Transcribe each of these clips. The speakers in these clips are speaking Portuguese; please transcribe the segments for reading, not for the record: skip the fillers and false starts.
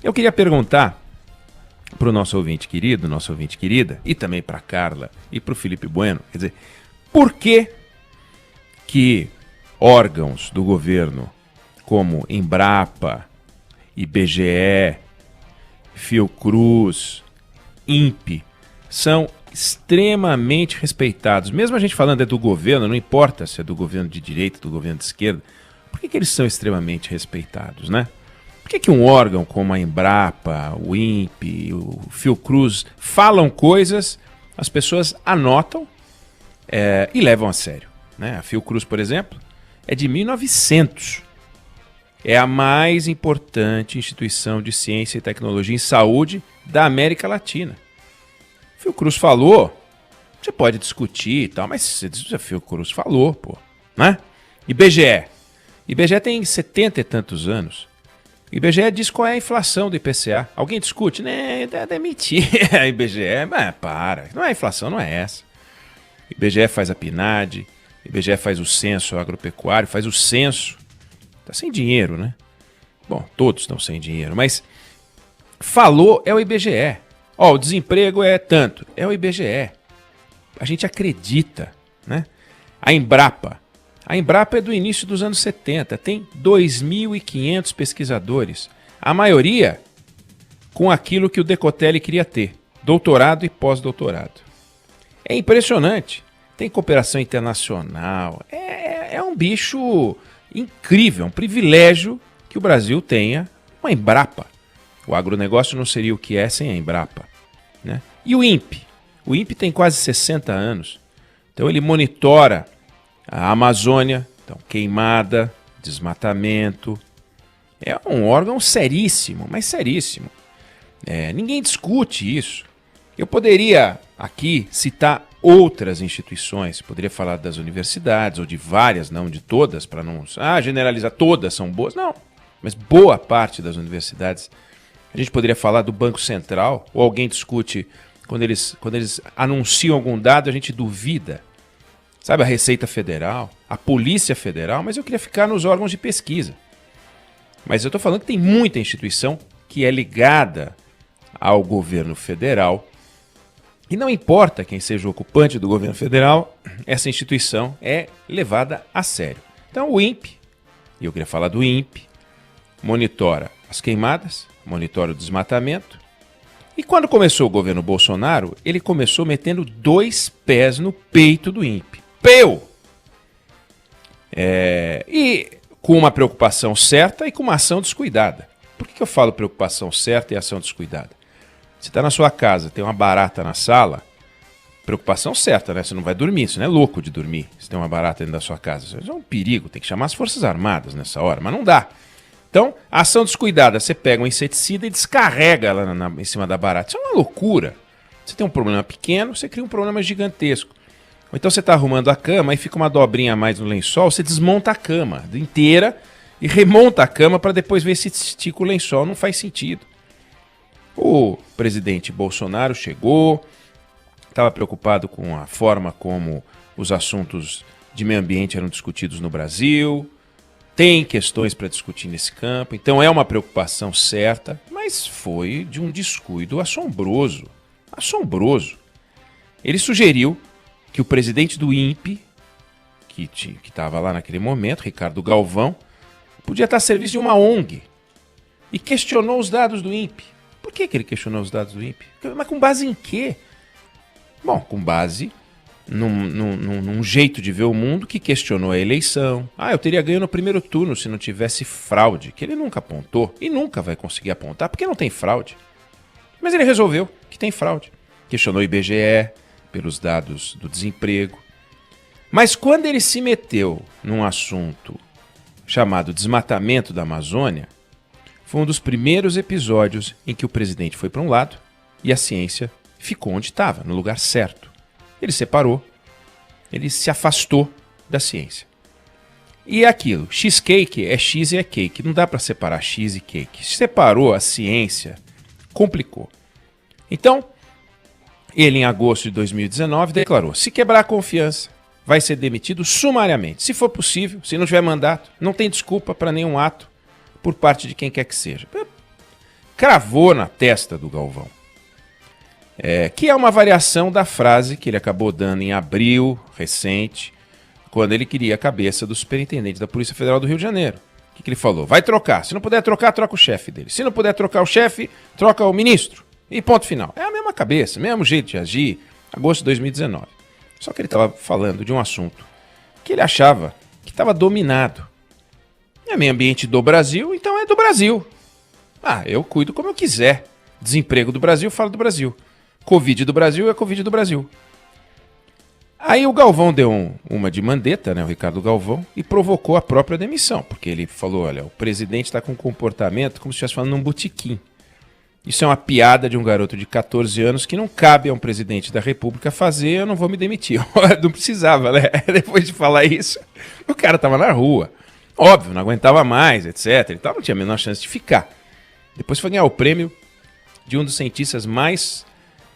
Eu queria perguntar para o nosso ouvinte querido, nossa ouvinte querida, e também para a Carla e para o Felipe Bueno, quer dizer, por que órgãos do governo como Embrapa, IBGE, Fiocruz, INPE são extremamente respeitados? Mesmo a gente falando é do governo, não importa se é do governo de direita, do governo de esquerda, por que eles são extremamente respeitados, né? Por que um órgão como a Embrapa, o INPE, o Fiocruz falam coisas, as pessoas anotam e levam a sério, né? A Fiocruz, por exemplo, é de 1900. É a mais importante instituição de ciência e tecnologia em saúde da América Latina. O Fiocruz falou, você pode discutir e tal, mas se a Fiocruz falou, pô, né? IBGE tem 70 e tantos anos. O IBGE diz qual é a inflação do IPCA. Alguém discute? Né, é mentira. IBGE, mas para, não é a inflação, não é essa. O IBGE faz a PNAD, o IBGE faz o censo agropecuário, faz o censo. Tá sem dinheiro, né? Bom, todos estão sem dinheiro, mas falou é o IBGE. Ó, o desemprego é tanto, é o IBGE. A gente acredita, né? A Embrapa é do início dos anos 70, tem 2.500 pesquisadores, a maioria com aquilo que o Decotelli queria ter, doutorado e pós-doutorado. É impressionante, tem cooperação internacional, é um bicho incrível, um privilégio que o Brasil tenha uma Embrapa. O agronegócio não seria o que é sem a Embrapa, né? E o INPE tem quase 60 anos, então ele monitora a Amazônia, então queimada, desmatamento. É um órgão seríssimo, mas seríssimo. Ninguém discute isso. Eu poderia aqui citar outras instituições, poderia falar das universidades, ou de várias, não de todas, para não generalizar, todas são boas. Não, mas boa parte das universidades. A gente poderia falar do Banco Central, ou alguém discute, quando eles anunciam algum dado, a gente duvida. Sabe, a Receita Federal, a Polícia Federal, mas eu queria ficar nos órgãos de pesquisa. Mas eu estou falando que tem muita instituição que é ligada ao governo federal. E não importa quem seja o ocupante do governo federal, essa instituição é levada a sério. Então o INPE, e eu queria falar do INPE, monitora as queimadas, monitora o desmatamento. E quando começou o governo Bolsonaro, ele começou metendo 2 pés no peito do INPE. E com uma preocupação certa e com uma ação descuidada. Por que eu falo preocupação certa e ação descuidada? Você está na sua casa, tem uma barata na sala, preocupação certa, né? Você não vai dormir, você não é louco de dormir se tem uma barata dentro da sua casa. Isso é um perigo, tem que chamar as Forças Armadas nessa hora, mas não dá. Então, ação descuidada, você pega um inseticida e descarrega lá em cima da barata. Isso é uma loucura. Você tem um problema pequeno, você cria um problema gigantesco. Ou então você está arrumando a cama e fica uma dobrinha a mais no lençol, você desmonta a cama inteira e remonta a cama para depois ver se estica o lençol. Não faz sentido. O presidente Bolsonaro chegou, estava preocupado com a forma como os assuntos de meio ambiente eram discutidos no Brasil. Tem questões para discutir nesse campo, então é uma preocupação certa, mas foi de um descuido assombroso. Assombroso. Ele sugeriu que o presidente do INPE, que estava lá naquele momento, Ricardo Galvão, podia estar a serviço de uma ONG e questionou os dados do INPE. Por que ele questionou os dados do INPE? Mas com base em quê? Bom, com base num jeito de ver o mundo que questionou a eleição. Eu teria ganho no primeiro turno se não tivesse fraude, que ele nunca apontou e nunca vai conseguir apontar, porque não tem fraude. Mas ele resolveu que tem fraude. Questionou o IBGE pelos dados do desemprego. Mas quando ele se meteu num assunto chamado desmatamento da Amazônia, foi um dos primeiros episódios em que o presidente foi para um lado e a ciência ficou onde estava, no lugar certo. Ele separou, ele se afastou da ciência. E é aquilo, X-cake é X e é cake, não dá para separar X e cake. Separou a ciência, complicou. Então, ele em agosto de 2019 declarou, se quebrar a confiança, vai ser demitido sumariamente. Se for possível, se não tiver mandato, não tem desculpa para nenhum ato por parte de quem quer que seja. cravou na testa do Galvão. Que é uma variação da frase que ele acabou dando em abril, recente, quando ele queria a cabeça do superintendente da Polícia Federal do Rio de Janeiro. O que ele falou? Vai trocar. Se não puder trocar, troca o chefe dele. Se não puder trocar o chefe, troca o ministro. E ponto final. É a mesma cabeça, mesmo jeito de agir, agosto de 2019. Só que ele estava falando de um assunto que ele achava que estava dominado. É meio ambiente do Brasil, então é do Brasil. Eu cuido como eu quiser. Desemprego do Brasil, falo do Brasil. Covid do Brasil é Covid do Brasil. Aí o Galvão deu uma de mandeta, né, o Ricardo Galvão, e provocou a própria demissão, porque ele falou, olha, o presidente está com um comportamento como se estivesse falando num botequim. Isso é uma piada de um garoto de 14 anos que não cabe a um presidente da República fazer, eu não vou me demitir. Não precisava, né? Depois de falar isso, o cara estava na rua. Óbvio, não aguentava mais, etc. E tal, não tinha a menor chance de ficar. Depois foi ganhar o prêmio de um dos cientistas mais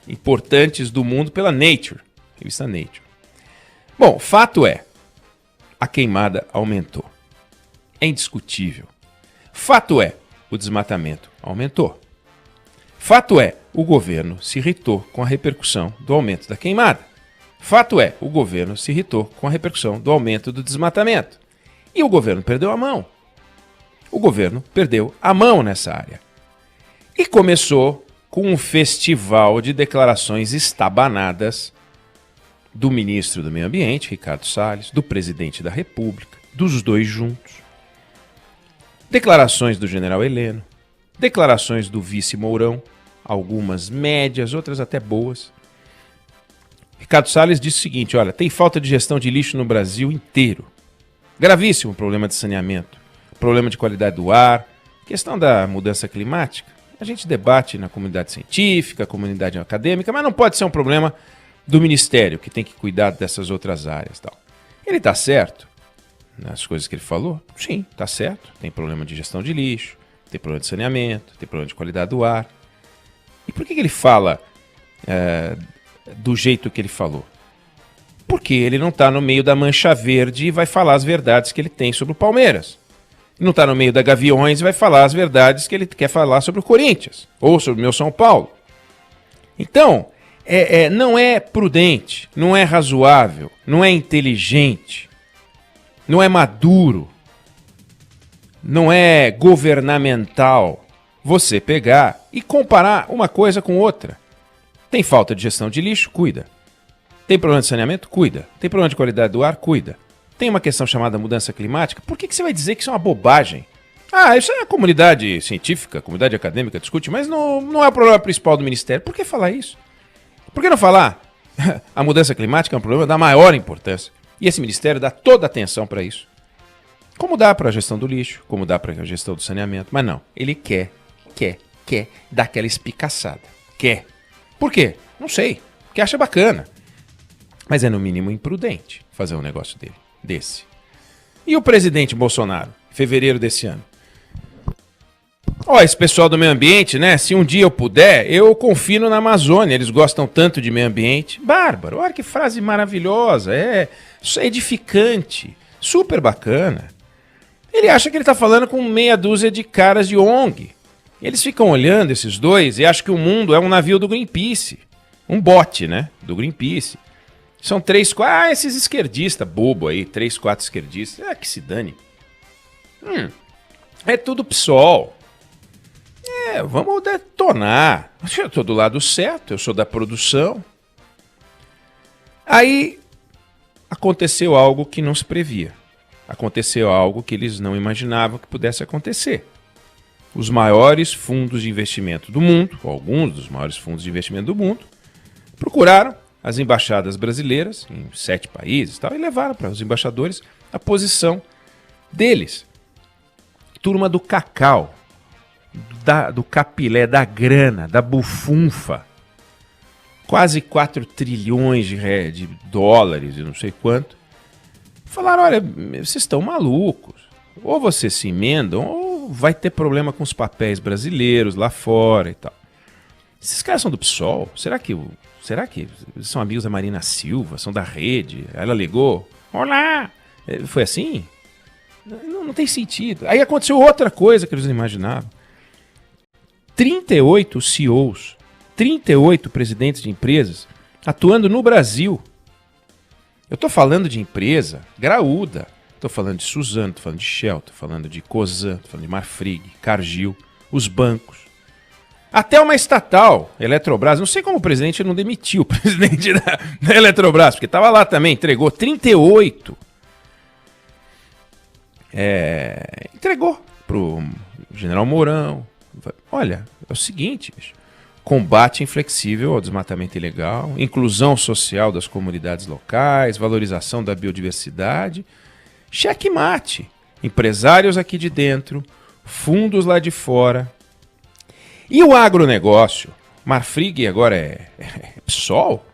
importantes do mundo pela Nature, revista Nature. Bom, fato é, a queimada aumentou. É indiscutível. Fato é, o desmatamento aumentou. Fato é, o governo se irritou com a repercussão do aumento da queimada. Fato é, o governo se irritou com a repercussão do aumento do desmatamento. E o governo perdeu a mão. O governo perdeu a mão nessa área. E começou com um festival de declarações estabanadas do ministro do Meio Ambiente, Ricardo Salles, do presidente da República, dos dois juntos. Declarações do general Heleno, declarações do vice Mourão, algumas médias, outras até boas. Ricardo Salles disse o seguinte, olha, tem falta de gestão de lixo no Brasil inteiro. Gravíssimo problema de saneamento, problema de qualidade do ar, questão da mudança climática. A gente debate na comunidade científica, comunidade acadêmica, mas não pode ser um problema do Ministério, que tem que cuidar dessas outras áreas. Tal. Ele está certo nas coisas que ele falou? Sim, está certo. Tem problema de gestão de lixo, tem problema de saneamento, tem problema de qualidade do ar. E por que ele fala do jeito que ele falou? Porque ele não está no meio da mancha verde e vai falar as verdades que ele tem sobre o Palmeiras. Ele não está no meio da Gaviões e vai falar as verdades que ele quer falar sobre o Corinthians ou sobre o meu São Paulo. Então, não é prudente, não é razoável, não é inteligente, não é maduro, não é governamental você pegar e comparar uma coisa com outra. Tem falta de gestão de lixo? Cuida. Tem problema de saneamento? Cuida. Tem problema de qualidade do ar? Cuida. Tem uma questão chamada mudança climática? Por que você vai dizer que isso é uma bobagem? Isso é a comunidade científica, a comunidade acadêmica discute, mas não é o problema principal do Ministério. Por que falar isso? Por que não falar? A mudança climática é um problema da maior importância. E esse Ministério dá toda a atenção para isso. Como dá para a gestão do lixo, como dá para a gestão do saneamento. Mas não, ele quer dar aquela espicaçada. Quer. Por quê? Não sei. Porque acha bacana. Mas é no mínimo imprudente fazer um negócio desse. E o presidente Bolsonaro, em fevereiro desse ano? Esse pessoal do meio ambiente, né? Se um dia eu puder, eu confino na Amazônia. Eles gostam tanto de meio ambiente. Bárbaro, olha que frase maravilhosa. Isso é edificante. Super bacana. Ele acha que ele está falando com meia dúzia de caras de ONG. Eles ficam olhando esses dois e acham que o mundo é um navio do Greenpeace. Um bote, né? Do Greenpeace. São 3, 4... esses esquerdistas bobo aí. 3, 4 esquerdistas. Que se dane. É tudo PSOL. Vamos detonar. Eu estou do lado certo. Eu sou da produção. Aí aconteceu algo que não se previa. Aconteceu algo que eles não imaginavam que pudesse acontecer. Os maiores fundos de investimento do mundo, ou alguns dos maiores fundos de investimento do mundo, procuraram as embaixadas brasileiras, em 7 países, e levaram para os embaixadores a posição deles. Turma do cacau, do capilé, da grana, da bufunfa. Quase 4 trilhões de dólares e não sei quanto. Falaram, olha, vocês estão malucos. Ou vocês se emendam, ou vai ter problema com os papéis brasileiros lá fora e tal. Esses caras são do PSOL? Será que são amigos da Marina Silva? São da Rede? Ela ligou? Olá! Foi assim? Não tem sentido. Aí aconteceu outra coisa que eles não imaginavam. 38 CEOs, 38 presidentes de empresas atuando no Brasil. Eu estou falando de empresa graúda, estou falando de Suzano, estou falando de Shell, estou falando de Cosan, estou falando de Marfrig, Cargill, os bancos. Até uma estatal, Eletrobras. Não sei como o presidente não demitiu o presidente da Eletrobras, porque estava lá também, entregou 38. Entregou para o general Mourão. Olha, é o seguinte, combate inflexível ao desmatamento ilegal, inclusão social das comunidades locais, valorização da biodiversidade, checkmate. Empresários aqui de dentro, fundos lá de fora. E o agronegócio? Marfrig agora é PSOL?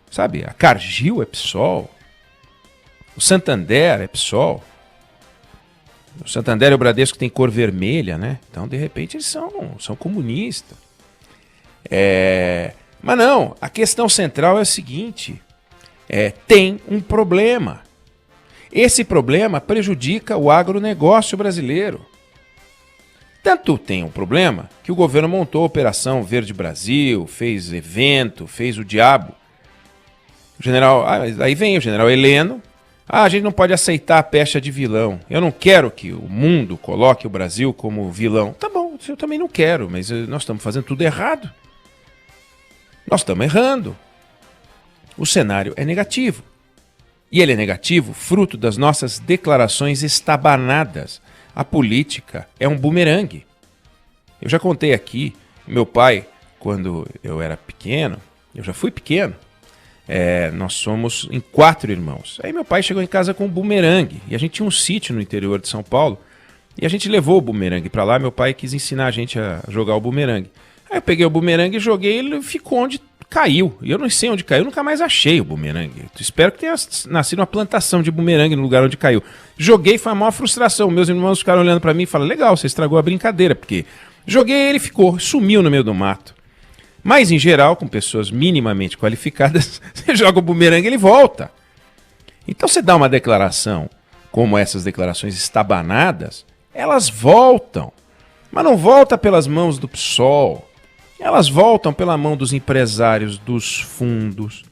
Sabe? A Cargill é PSOL? O Santander é PSOL? O Santander e o Bradesco tem cor vermelha, né? Então, de repente, eles são comunistas. Mas não, a questão central é a seguinte. Tem um problema. Esse problema prejudica o agronegócio brasileiro. Tanto tem um problema que o governo montou a Operação Verde Brasil, fez evento, fez o diabo. Aí vem o general Heleno. A gente não pode aceitar a pecha de vilão. Eu não quero que o mundo coloque o Brasil como vilão. Tá bom, eu também não quero, mas nós estamos fazendo tudo errado. Nós estamos errando. O cenário é negativo. E ele é negativo fruto das nossas declarações estabanadas. A política é um bumerangue. Eu já contei aqui, meu pai, quando eu era pequeno, eu já fui pequeno, nós somos em 4 irmãos. Aí meu pai chegou em casa com um bumerangue, e a gente tinha um sítio no interior de São Paulo, e a gente levou o bumerangue para lá, meu pai quis ensinar a gente a jogar o bumerangue. Aí eu peguei o bumerangue e joguei, ele ficou onde caiu. E eu não sei onde caiu, nunca mais achei o bumerangue. Espero que tenha nascido uma plantação de bumerangue no lugar onde caiu. Joguei, foi a maior frustração. Meus irmãos ficaram olhando para mim e falaram, legal, você estragou a brincadeira, porque joguei ele ficou, sumiu no meio do mato. Mas, em geral, com pessoas minimamente qualificadas, você joga o bumerangue e ele volta. Então, você dá uma declaração, como essas declarações estabanadas, elas voltam. Mas não volta pelas mãos do PSOL. Elas voltam pela mão dos empresários, dos fundos.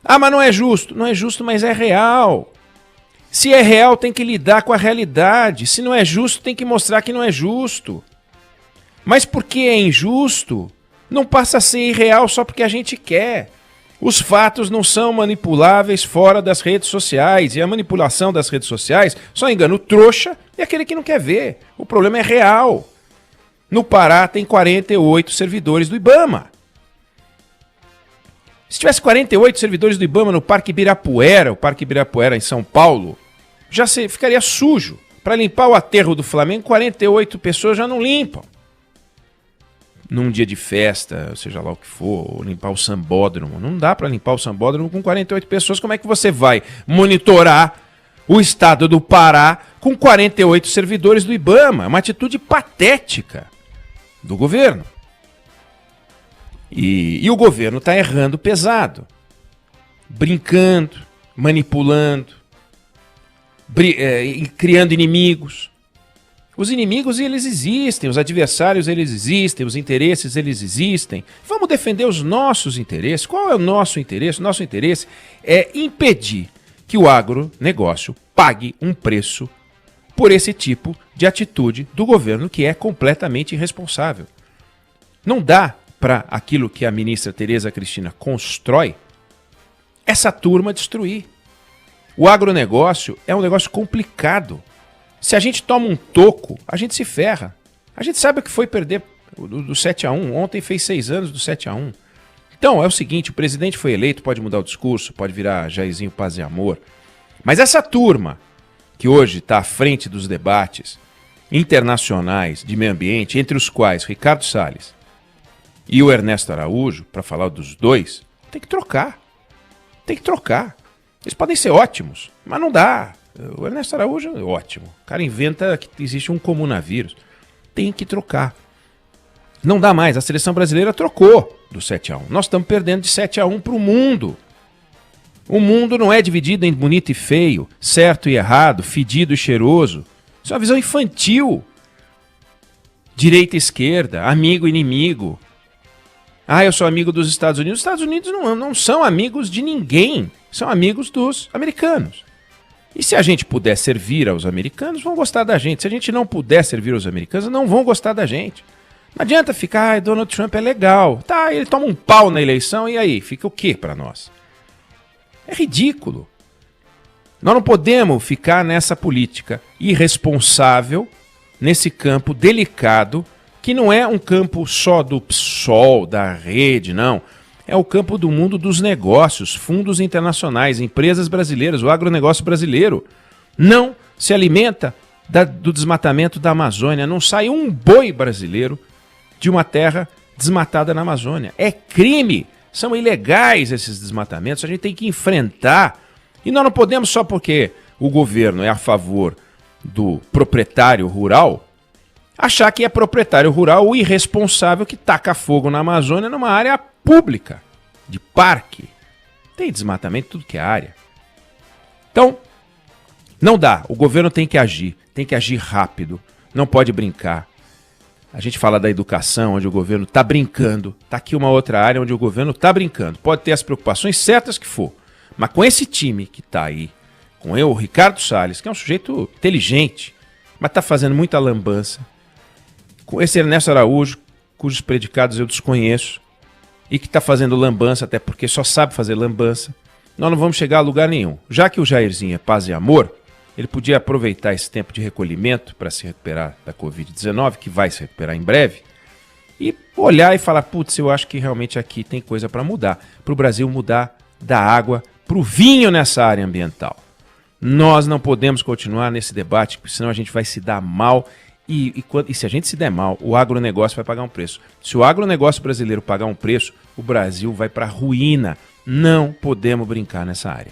Ah, mas não é justo. Não é justo, mas é real. Se é real, tem que lidar com a realidade. Se não é justo, tem que mostrar que não é justo. Mas porque é injusto, não passa a ser irreal só porque a gente quer. Os fatos não são manipuláveis fora das redes sociais. E a manipulação das redes sociais só engana o trouxa e aquele que não quer ver. O problema é real. No Pará tem 48 servidores do IBAMA. Se tivesse 48 servidores do IBAMA no Parque Ibirapuera, o Parque Ibirapuera em São Paulo, já ficaria sujo. Para limpar o aterro do Flamengo, 48 pessoas já não limpam. Num dia de festa, seja lá o que for, ou limpar o sambódromo. Não dá para limpar o sambódromo com 48 pessoas. Como é que você vai monitorar o estado do Pará com 48 servidores do IBAMA? É uma atitude patética do governo. E o governo está errando pesado. Brincando, manipulando, criando inimigos. Os inimigos, eles existem, os adversários, eles existem, os interesses, eles existem. Vamos defender os nossos interesses. Qual é o nosso interesse? O nosso interesse é impedir que o agronegócio pague um preço por esse tipo de atitude do governo que é completamente irresponsável. Não dá para aquilo que a ministra Tereza Cristina constrói, essa turma destruir. O agronegócio é um negócio complicado. Se a gente toma um toco, a gente se ferra. A gente sabe o que foi perder do 7-1. Ontem fez 6 anos do 7-1. Então é o seguinte, o presidente foi eleito, pode mudar o discurso, pode virar Jairzinho Paz e Amor. Mas essa turma que hoje está à frente dos debates internacionais de meio ambiente, entre os quais Ricardo Salles e o Ernesto Araújo, para falar dos dois, tem que trocar. Tem que trocar. Eles podem ser ótimos, mas não dá. O Ernesto Araújo é ótimo. O cara inventa que existe um comunavírus. Tem que trocar. Não dá mais. A seleção brasileira trocou do 7-1. Nós estamos perdendo de 7-1 para o mundo. O mundo não é dividido em bonito e feio, certo e errado, fedido e cheiroso. Isso é uma visão infantil. direita e esquerda, amigo e inimigo. Ah, eu sou amigo dos Estados Unidos. Os Estados Unidos não são amigos de ninguém, são amigos dos americanos. E se a gente puder servir aos americanos, vão gostar da gente. Se a gente não puder servir aos americanos, não vão gostar da gente. Não adianta ficar, Donald Trump é legal. Tá, ele toma um pau na eleição e aí? Fica o quê para nós? É ridículo. Nós não podemos ficar nessa política irresponsável, nesse campo delicado, que não é um campo só do PSOL, da rede, não. É o campo do mundo dos negócios, fundos internacionais, empresas brasileiras, o agronegócio brasileiro. Não se alimenta do desmatamento da Amazônia. Não sai um boi brasileiro de uma terra desmatada na Amazônia. É crime. São ilegais esses desmatamentos. A gente tem que enfrentar. E nós não podemos, só porque o governo é a favor do proprietário rural, achar que é proprietário rural o irresponsável que taca fogo na Amazônia numa área pública, de parque. Tem desmatamento em tudo que é área. Então, não dá. O governo tem que agir rápido, não pode brincar. A gente fala da educação, onde o governo está brincando. Está aqui uma outra área onde o governo está brincando. Pode ter as preocupações certas que for, mas com esse time que está aí, com o Ricardo Salles, que é um sujeito inteligente, mas está fazendo muita lambança, com esse Ernesto Araújo, cujos predicados eu desconheço, e que está fazendo lambança, até porque só sabe fazer lambança, nós não vamos chegar a lugar nenhum. Já que o Jairzinho é paz e amor, ele podia aproveitar esse tempo de recolhimento para se recuperar da Covid-19, que vai se recuperar em breve, e olhar e falar, putz, eu acho que realmente aqui tem coisa para mudar, para o Brasil mudar da água para o vinho nessa área ambiental. Nós não podemos continuar nesse debate, porque senão a gente vai se dar mal. E se a gente se der mal, o agronegócio vai pagar um preço. Se o agronegócio brasileiro pagar um preço, o Brasil vai para a ruína. Não podemos brincar nessa área.